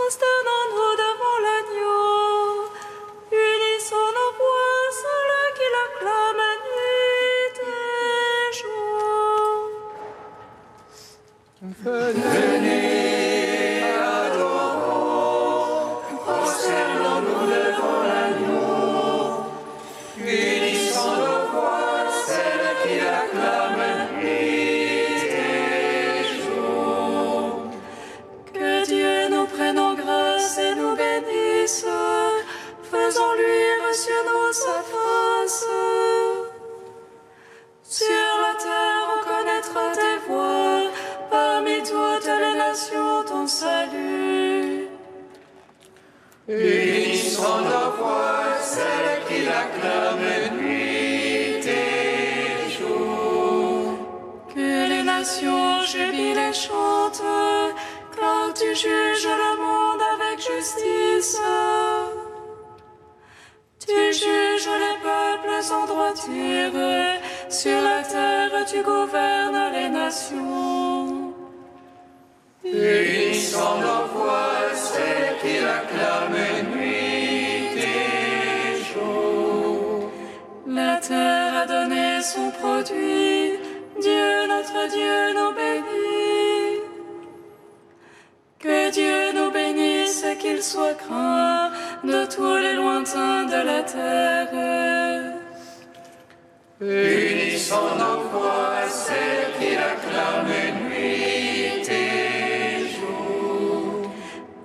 prosternons-nous devant l'agneau. Unissons nos voix, ceux qui l'acclament nuit et jour. Venez, adorons, prosternons-nous devant l'agneau. Unissons nos voix, celles qui l'acclament nuit et jour. Que Dieu nous prenne en grâce et nous bénisse, faisons luire sur nous sa face. Sur la terre on connaîtra tes voies, parmi toutes les nations ton salut. Unissons nos voix, celles qui l'acclament nuit et jour. Que les nations jubilent et chantent, car tu juges le monde avec justice. Tu juges les peuples en droiture, sur la terre tu gouvernes les nations. Unissons nos voix, celles qui l'acclament nuit et jour. La terre a donné son produit, Dieu notre Dieu nous bénit. Que Dieu nous bénisse et qu'il soit craint de tous les lointains de la terre. Unissons nos voix, celles qui l'acclament nuit et jour.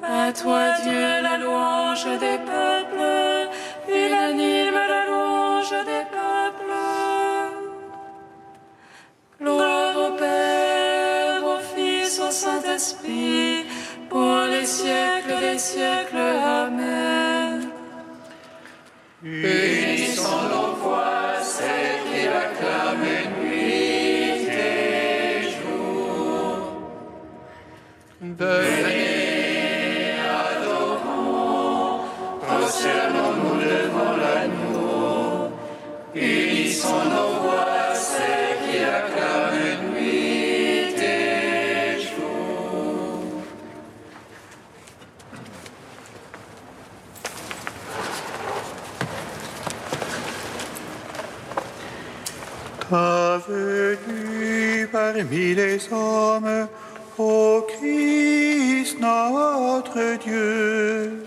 À toi Dieu la louange des peuples, unanime la louange des peuples. Gloire au Père, au Fils, au Saint-Esprit, pour les siècles des siècles. Amen. Unissons nos voix, celles qui l'acclament nuit et jour. Venez, adorons, prosternons-nous devant l'agneau. Unissons nos voix, celles qui l'acclament nuit et jour. Ta venue parmi les hommes, ô Christ notre Dieu,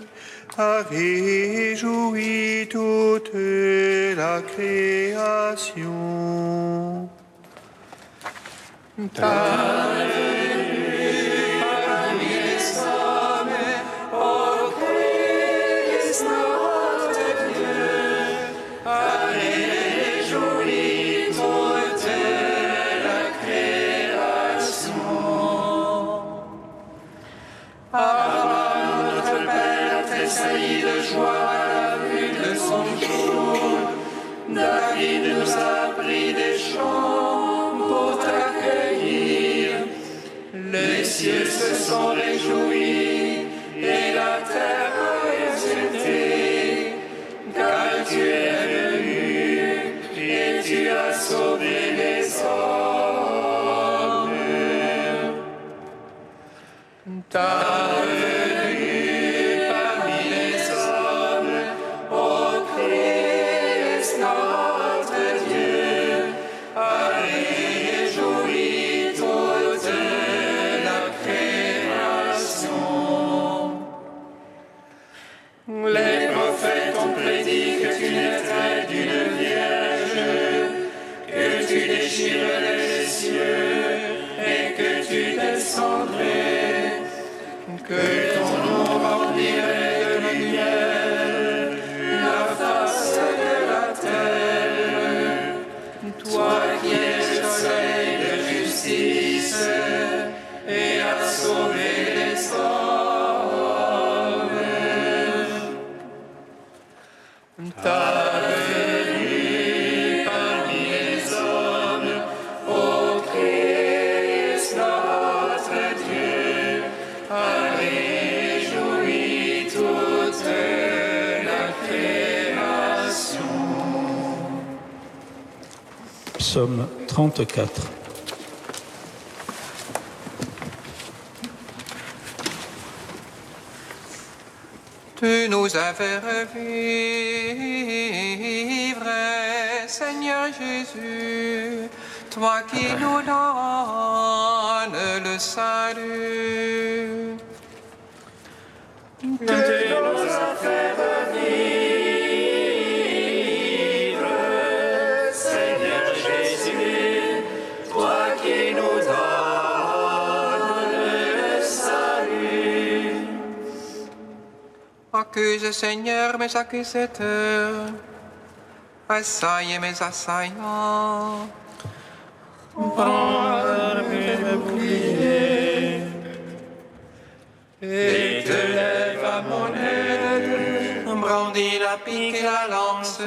a réjoui toute la création. Ta venue parmi les hommes, ô Christ notre Dieu, a réjoui toute la création. Abraham, notre Père, tressaillit de joie à la vue de son jour. David nous a appris des chants pour t'accueillir. Les cieux se sont réjouis et la terre a exulté, car tu es venu et tu as sauvé les hommes. Ta venue parmi les hommes, ô Christ notre Dieu, a réjoui toute la création. Les prophètes ont prédit que tu naîtrais d'une vierge, que tu déchirerais les cieux et que tu descendrais, que ton nom remplirait de lumière la face de la terre. Toi qui es le soleil de justice et as sauvé les hommes. Ta venue parmi les hommes, ô Christ notre Dieu, a réjoui toute la création. Psaume 34. Tu nous as fait revivre, Seigneur Jésus, toi qui nous donnes le salut. Tu nous as fait revivre, Seigneur Jésus, toi qui nous donnes le salut. Accuse, Seigneur, mes accusateurs, assaille mes assaillants. Prends le bouclier et te lève à mon aide. Brandis la pique et la lance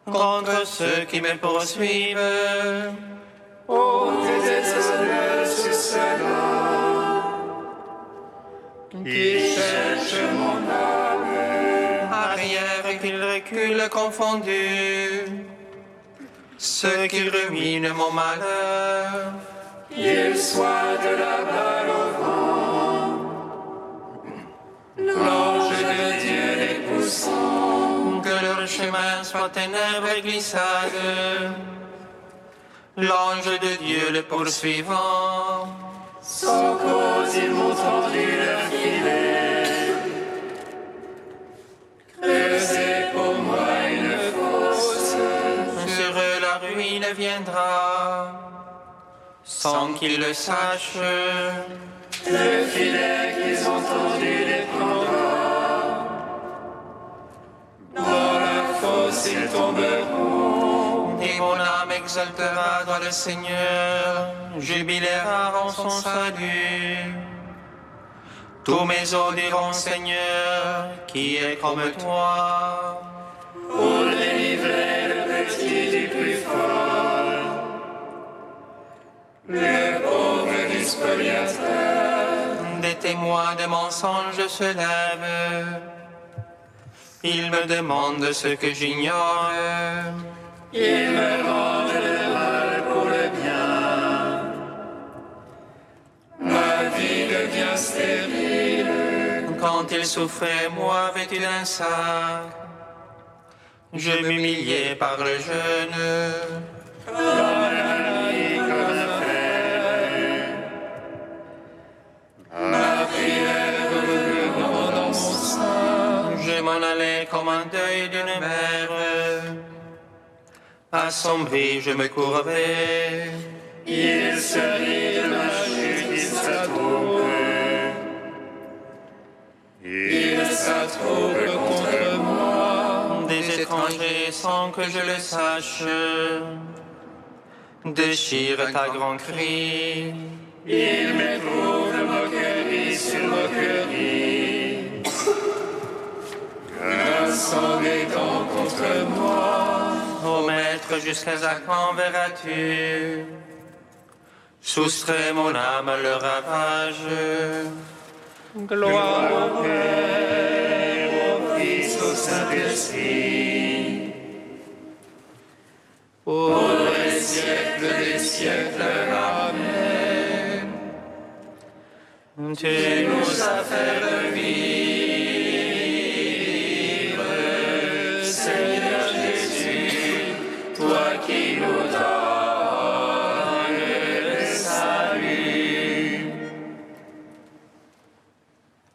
contre ceux qui me poursuivent. Ô déshonneur sur ceux-là qui cherchent mon âme. Arrière et qu'ils reculent confondus, ceux qui ruminent mon malheur. Qu'ils soient de la balle au vent, l'ange de Dieu les poussant. Que leur chemin soit ténèbres et glissade, l'ange de Dieu les poursuivant. Sans cause ils m'ont tendu leur filet, creusé pour moi une fosse. Sur eux la ruine viendra, sans qu'ils le sachent. Le filet qu'ils ont tendu les prendra, dans la fosse ils tomberont. Et mon âme exaltera dans le Seigneur, jubilera en son salut. Tous mes os diront, Seigneur, qui est comme toi. Pour délivrer le petit du plus fort, le pauvre du spoliateur. Des témoins de mensonges se lèvent, ils me demandent ce que j'ignore. Ils me rendent le mal pour le bien. Ma vie devient stérile. Quand ils souffraient, moi vêtu d'un sac, je m'humiliais par le jeûne. Comme la nuit, comme le fer. Ma prière revenant dans mon sein. Je m'en allais comme un deuil d'une mère. Assombri, je me courbais. Il se rit de ma chute, il s'attroupe. Il s'attroupe contre moi. Des étrangers sans que je le sache déchirent à grands cris. Il m'éprouve moquerie sur moquerie. Grinçant des dents contre moi. Ô maître, jusqu'à quand verras-tu soustrais mon âme à leur ravage? Gloire au Père, au Fils, au Saint-Esprit. Pour les siècles des siècles. Amen. Tu nous as fait revivre, Seigneur Jésus, toi qui nous donnes le salut.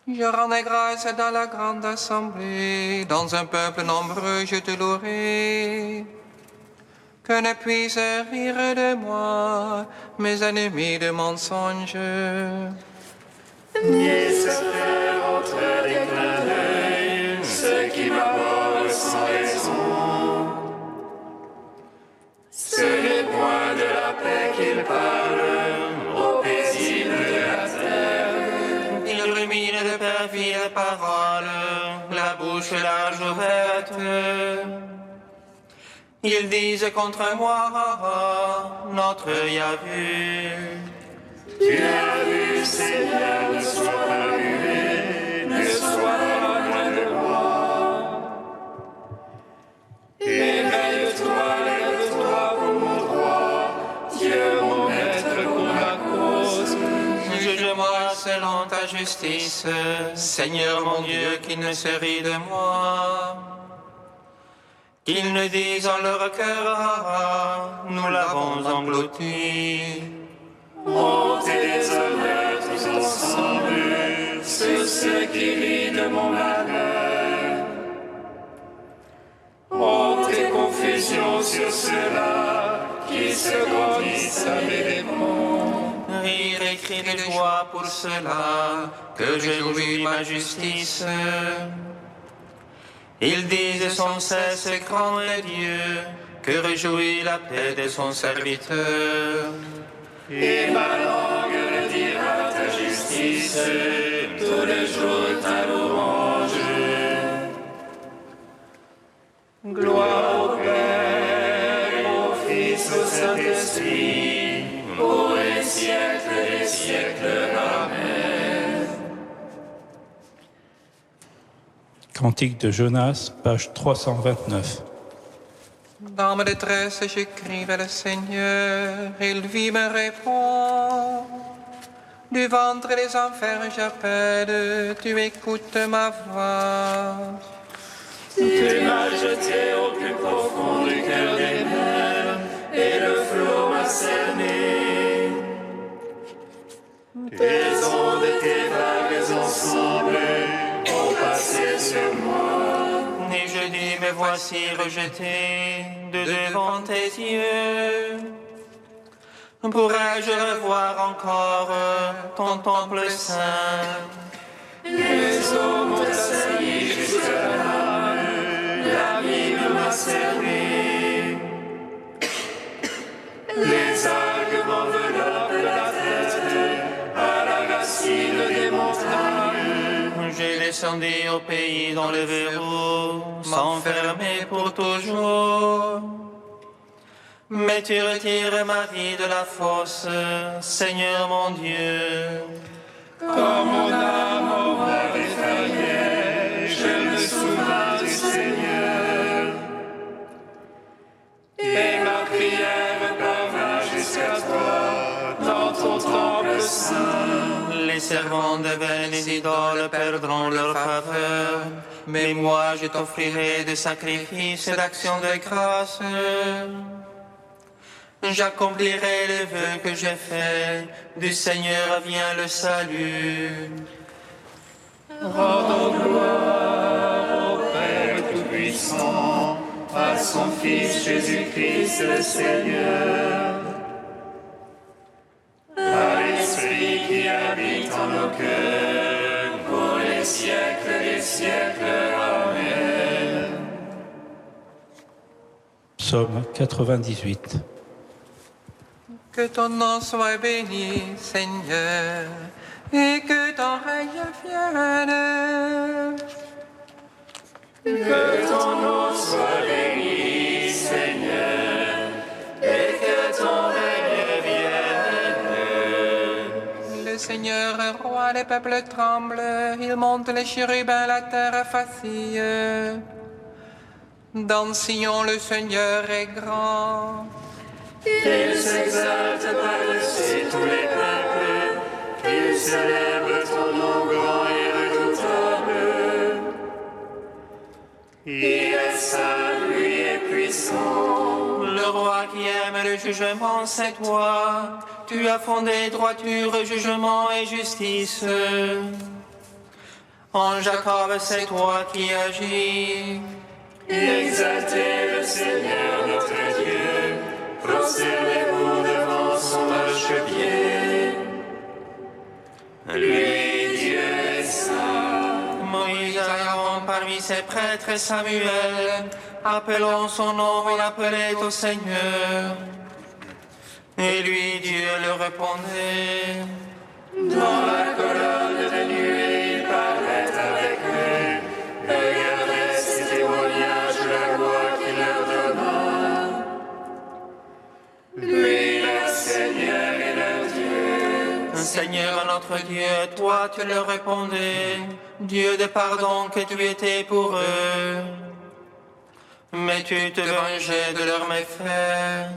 Je rendais grâce dans la grande assemblée, dans un peuple nombreux je te louerai. Que ne puisse rire de moi mes ennemis de mensonges. Ni se faire entre des clins d'œil ceux qui m'abordent sans raison. Ce n'est point de la paix qu'ils parlent, aux paisibles de la terre. Ils ruminent de perfides paroles, la bouche large ouverte. Ils disent contre moi, notre œil a vu. Tu as vu, Seigneur, ne sois pas muet, ne sois pas loin de moi. Éveille-toi, lève-toi pour mon droit, Dieu mon maître pour ma cause. Juge-moi selon ta justice. justice. Seigneur mon Dieu, qu'ils ne se rient de moi. Qu'ils ne disent en leur cœur, ah, nous l'avons englouti. Honte et déshonneur tous ensemble, sur ceux qui rient de mon malheur. Honte et confusion sur ceux-là qui se grandissent à mes dépens. Rire et cri de joie pour cela que je jouis ma justice. Ils disent sans cesse, grand est Dieu, que réjouit la paix de son serviteur. Et ma langue le dira ta justice, tout le jour ta louange. Gloire au Père, au Fils, au Saint-Esprit, pour les siècles des siècles. Amen. Cantique de Jonas, page 329. Dans ma détresse, j'écris vers le Seigneur, il vit me répond. Du ventre des enfers j'appelle, tu écoutes ma voix. Tu m'as jeté au plus profond du cœur des mers, et le flot m'a cerné. Tes ondes et tes vagues ensemble ont passé sur moi. Et je dis, me voici rejeté de devant tes yeux. Pourrais-je revoir encore ton temple saint? Les eaux m'ont assailli jusque-là, l'abîme m'a cerné. Les algues m'enveloppent la tête, à la racine des montagnes. J'ai descendu au pays dont le verrou s'enfermait pour toujours. Mais tu retires ma vie de la fosse, Seigneur mon Dieu. Quand mon âme aura défaillé, je me souviens du Seigneur. Et ma prière parvint jusqu'à toi, dans ton temple saint. Les servants de vaines idoles perdront leur faveur, mais moi je t'offrirai des sacrifices d'actions de grâce. J'accomplirai les vœux que j'ai faits, du Seigneur vient le salut. Rendons gloire au Père Tout-Puissant, à son Fils Jésus-Christ le Seigneur, à l'Esprit qui habite en nos cœurs, pour les siècles des siècles. Amen. Psaume 98. Que ton nom soit béni, Seigneur, et que ton règne vienne. Que ton nom soit béni, Seigneur, et que ton règne vienne. Le Seigneur est roi, les peuples tremblent, il monte les chérubins, la terre vacille. Dans Sion, le Seigneur est grand. Qu'il s'exalte par-dessus tous les peuples, qu'il célèbre ton nom grand et redoutable. Il est saint, lui est puissant. Le roi qui aime le jugement, c'est toi. Tu as fondé droiture, jugement et justice. En Jacob, c'est toi qui agis. Exaltez le Seigneur notre Dieu, prosternez-vous devant son marchepied. Lui, Dieu est saint. Moïse arrivant parmi ses prêtres, Samuel, appelant son nom, il appelait au Seigneur. Et lui, Dieu le répondait. Dans la colonne de nuée, il parlait avec eux. Regardez ces témoignages de la loi qu'il leur donna. Lui, leur Seigneur et leur Dieu. Seigneur notre Dieu, toi tu leur répondais, Dieu de pardon que tu étais pour eux. Mais tu te vengeais de leurs méfaits.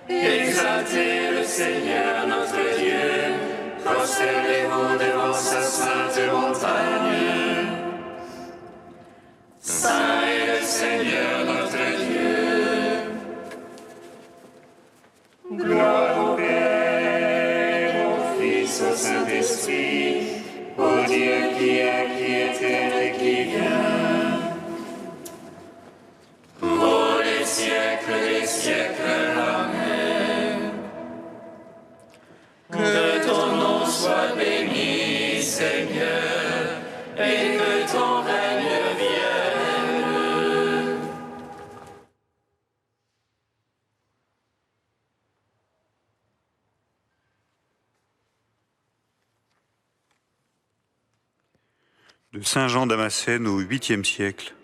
Exaltez le Seigneur notre Dieu, prosternez-vous devant sa sainte montagne. Saint est le Seigneur notre Dieu. Gloire au Père, au Fils, au Saint-Esprit, au Dieu qui est, qui était et qui vient. Pour les siècles des siècles, Amen. Que ton nom soit béni, Seigneur, et que ton règne vienne. De Saint Jean Damascène au 8e siècle.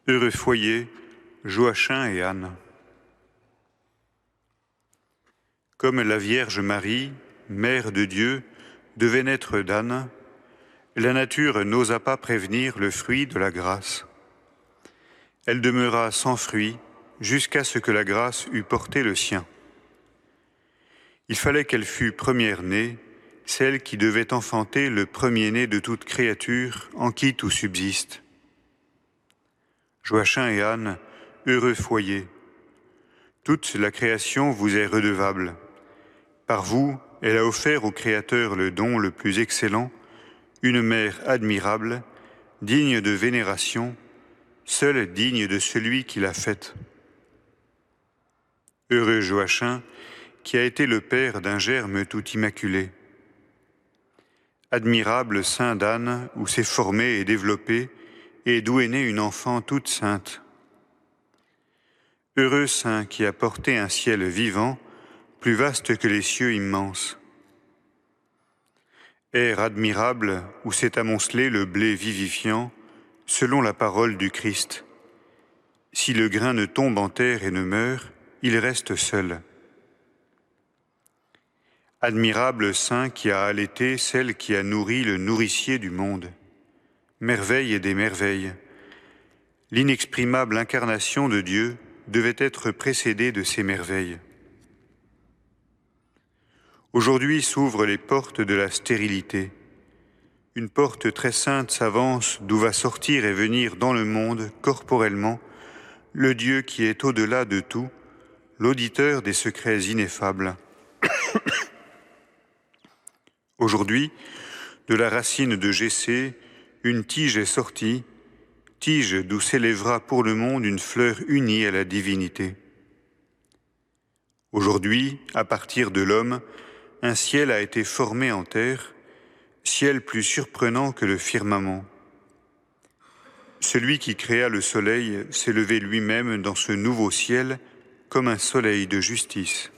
Heureux foyer, Joachim et Anne. Comme la Vierge Marie, Mère de Dieu, devait naître d'Anne, la nature n'osa pas prévenir le fruit de la grâce. Elle demeura sans fruit jusqu'à ce que la grâce eût porté le sien. Il fallait qu'elle fût première-née, celle qui devait enfanter le premier-né de toute créature en qui tout subsiste. Joachim et Anne, heureux foyer, toute la création vous est redevable. Par vous, elle a offert au Créateur le don le plus excellent, une mère admirable, digne de vénération, seule digne de celui qui l'a faite. Heureux Joachim, qui a été le père d'un germe tout immaculé. Admirable sein d'Anne, où s'est formée et développée, et d'où est née une enfant toute sainte. Heureux sein qui a porté un ciel vivant, plus vaste que les cieux immenses. Air admirable où s'est amoncelé le blé vivifiant, selon la parole du Christ. Si le grain ne tombe en terre et ne meurt, il reste seul. Admirable sein qui a allaité celle qui a nourri le nourricier du monde. Merveille et des merveilles. L'inexprimable incarnation de Dieu devait être précédée de ces merveilles. Aujourd'hui s'ouvrent les portes de la stérilité. Une porte très sainte s'avance d'où va sortir et venir dans le monde, corporellement, le Dieu qui est au-delà de tout, l'auditeur des secrets ineffables. Aujourd'hui, de la racine de Jessé, une tige est sortie, tige d'où s'élèvera pour le monde une fleur unie à la divinité. Aujourd'hui, à partir de l'homme, un ciel a été formé en terre, ciel plus surprenant que le firmament. Celui qui créa le soleil s'est levé lui-même dans ce nouveau ciel comme un soleil de justice.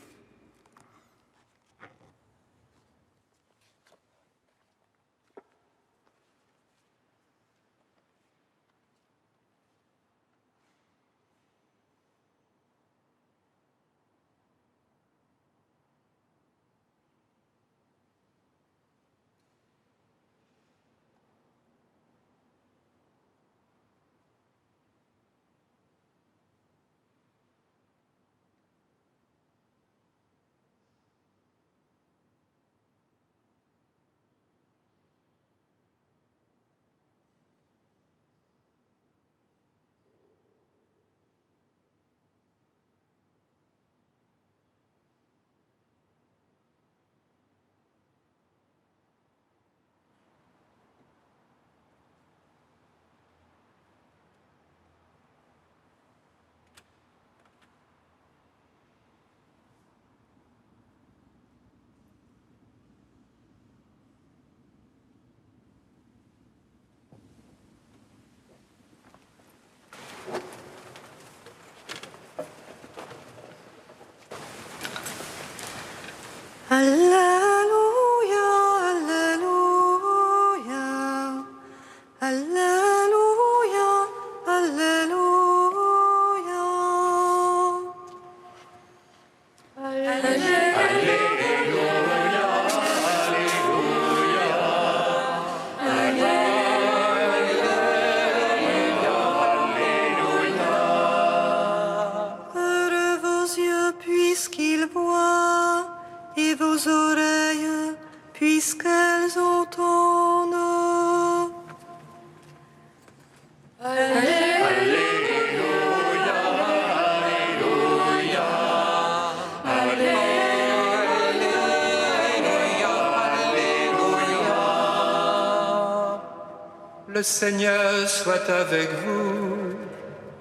Le Seigneur soit avec vous.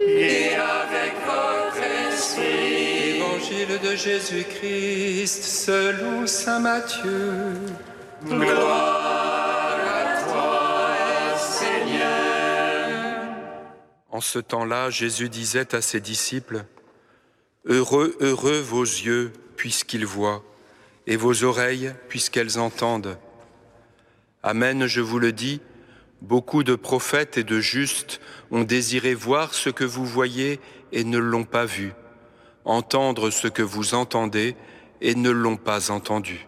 Et avec votre esprit. Évangile de Jésus-Christ selon saint Matthieu. Gloire à toi, Seigneur. En ce temps-là, Jésus disait à ses disciples, « Heureux, heureux vos yeux, puisqu'ils voient, et vos oreilles, puisqu'elles entendent. Amen, je vous le dis, beaucoup de prophètes et de justes ont désiré voir ce que vous voyez et ne l'ont pas vu, entendre ce que vous entendez et ne l'ont pas entendu. »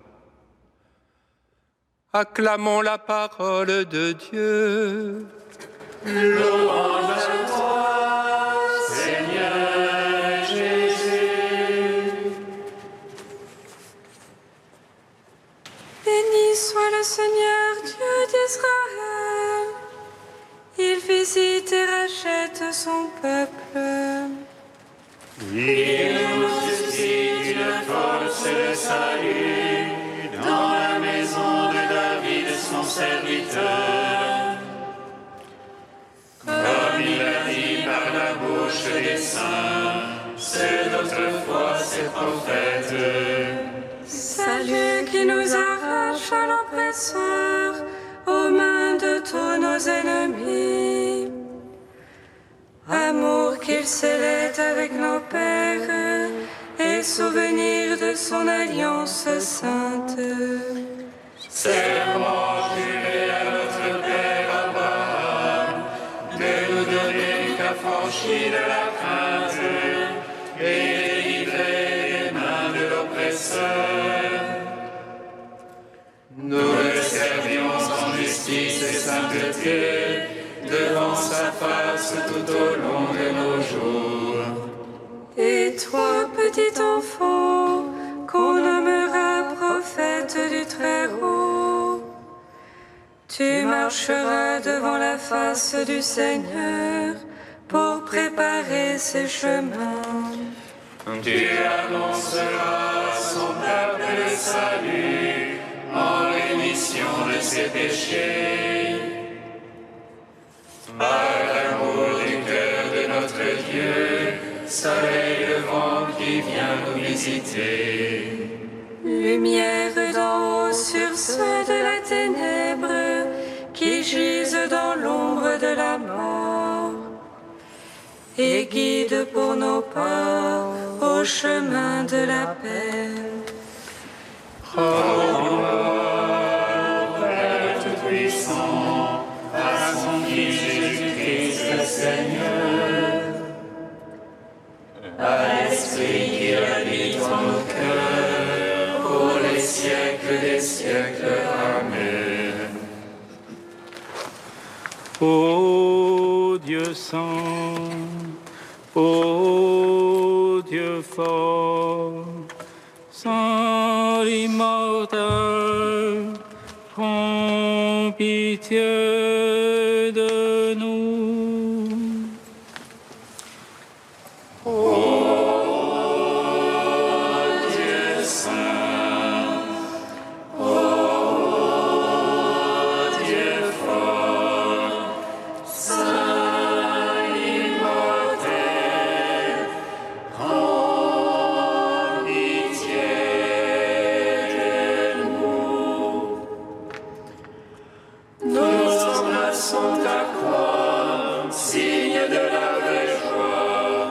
Acclamons la parole de Dieu. Louange à toi, Seigneur Jésus. Béni soit le Seigneur, Dieu d'Israël. Il visite et rachète son peuple. Il nous suscite une force de salut dans la maison de David, son serviteur. Comme il a dit par la bouche des saints, ceux d'autrefois ses prophètes. Salut qui nous arrache à l'oppresseur, aux mains de tous nos ennemis. Amour qu'il scellait avec nos pères, et souvenir de son alliance sainte. Serment juré à notre Père Abraham, de nous donner qu'affranchis de la crainte, et délivrés des mains de l'oppresseur. Nous le servions en justice et sainteté, devant sa face tout au long de nos jours. Et toi, petit enfant, qu'on nommera prophète du Très-Haut, tu marcheras devant la face du Seigneur pour préparer ses chemins. Tu annonceras à son peuple le salut en rémission de ses péchés. Par l'amour du cœur de notre Dieu, soleil levant qui vient nous visiter. Lumière d'en haut sur ceux de la ténèbre qui gisent dans l'ombre de la mort, et guide pour nos pas au chemin de la paix. Père Tout-Puissant, à son Fils Jésus-Christ le Seigneur, à l'Esprit qui habite en nos cœurs, pour les siècles des siècles. Amen. Ô Dieu saint, ô Dieu fort, Saint immortel, prends pitié de nous. Dieu saint, Dieu fort, Saint immortel, prends pitié de nous. Nous embrassons ta croix, signe de la vraie joie,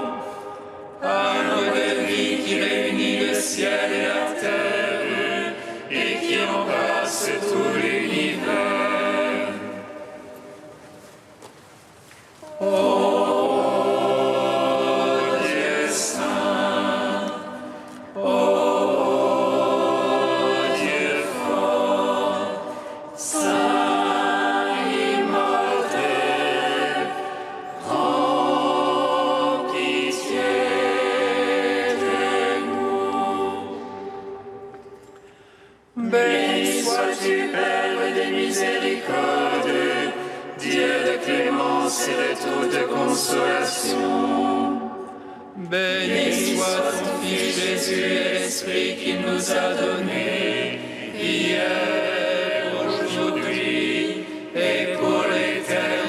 arbre de vie qui réunit le ciel et la terre, et qui embrasse tout l'univers. Dieu saint, Dieu fort, Saint immortel, prends pitié de nous. Béni sois-tu, Père des miséricordes, Dieu de clémence et de toute consolation. Béni soit ton Fils Jésus et l'Esprit qu'il nous a donné, hier, aujourd'hui et pour l'éternité.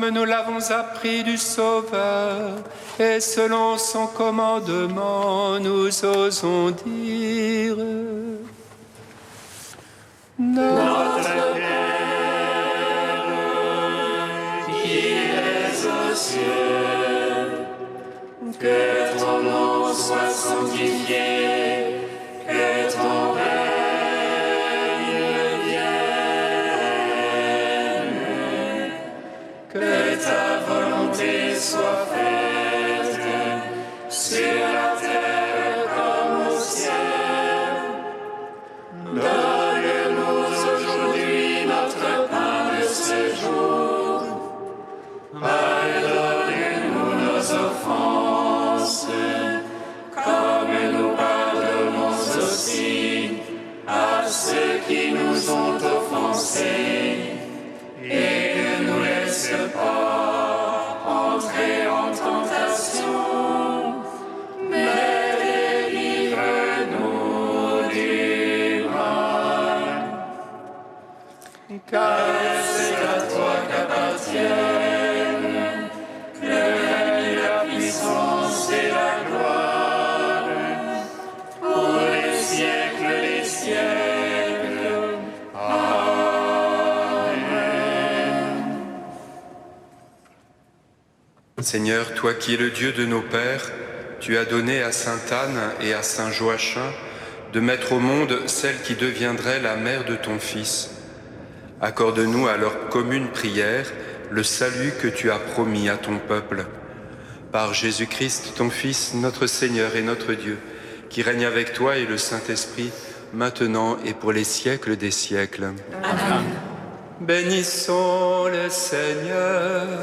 comme nous l'avons appris du Sauveur, et selon son commandement, nous osons dire: Notre Père, qui es aux cieux, que ton nom soit sanctifié, que ton règne vienne, que ta volonté soit faite sur la terre comme au ciel. Donne-nous aujourd'hui notre pain de ce jour. Pardonne-nous nos offenses, comme nous pardonnons aussi à ceux qui nous ont offensés. Et ne nous laisse pas entrer en tentation, mais délivre-nous du mal. Car c'est à toi qu'appartiennent le règne, la puissance et la gloire, pour les siècles des siècles. Amen. Seigneur, toi qui es le Dieu de nos pères, tu as donné à Sainte Anne et à Saint Joachim de mettre au monde celle qui deviendrait la mère de ton Fils. Accorde-nous à leur commune prière le salut que tu as promis à ton peuple. Par Jésus-Christ, ton Fils, notre Seigneur et notre Dieu, qui règne avec toi et le Saint-Esprit, maintenant et pour les siècles des siècles. Amen. Bénissons le Seigneur.